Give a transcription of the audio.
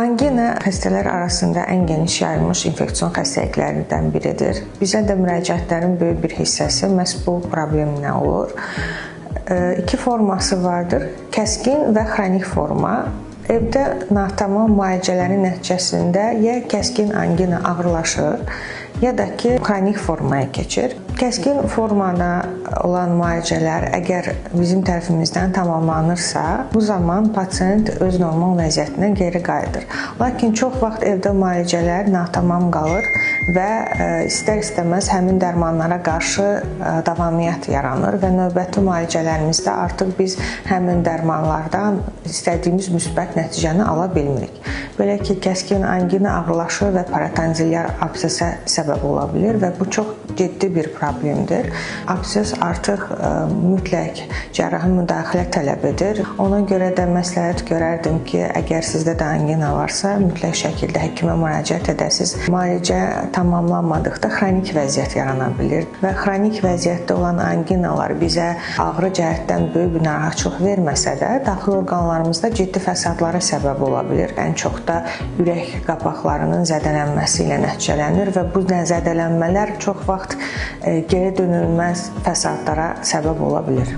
Angina xəstələr arasında ən geniş yayılmış infeksion xəstəliklərdən biridir. Bizə də müraciətlərin böyük bir hissəsi məhz bu problemlə olur. İki forması vardır: kəskin və xronik forma. Evdə natamam müalicələrin nəticəsində ya kəskin angina ağırlaşır, ya da ki, xronik formaya keçir. Kəskin formada olan müalicələr əgər bizim tərəfimizdən tamamlanırsa, bu zaman pasient öz normal vəziyyətinə geri qayıdır. Lakin çox vaxt evdə müalicələr natamam qalır və istər-istəməz həmin dərmanlara qarşı davamiyyət yaranır və növbəti müalicələrimizdə artıq biz həmin dərmanlardan istədiyimiz müsbət nəticəni ala bilmirik. Belə ki, kəskin angina ağırlaşır və paratonzillər absesə səbəb ola bilir və bu çox ciddi bir problemdir. Abses artıq mütləq cərrahi müdaxilə tələb edir. Ona görə də məsləhət görərdim ki, əgər sizdə də angina varsa, mütləq şəkildə həkimə müraciət edəsiniz. Müalicə tamamlanmadıqda xronik vəziyyət yarana bilir və xronik vəziyyətdə olan anginalar bizə ağrı cəhətdən böyük bir narahatçılıq verməsə də, daxili orqanlarımızda ciddi fəsadlara səbəb ola bilir. Ən çox da ürək qapaqlarının zədələnməsi ilə nəticələnir və bu zədələnmələr çox vaxt geri dönülməz fəsadlara səbəb ola bilir.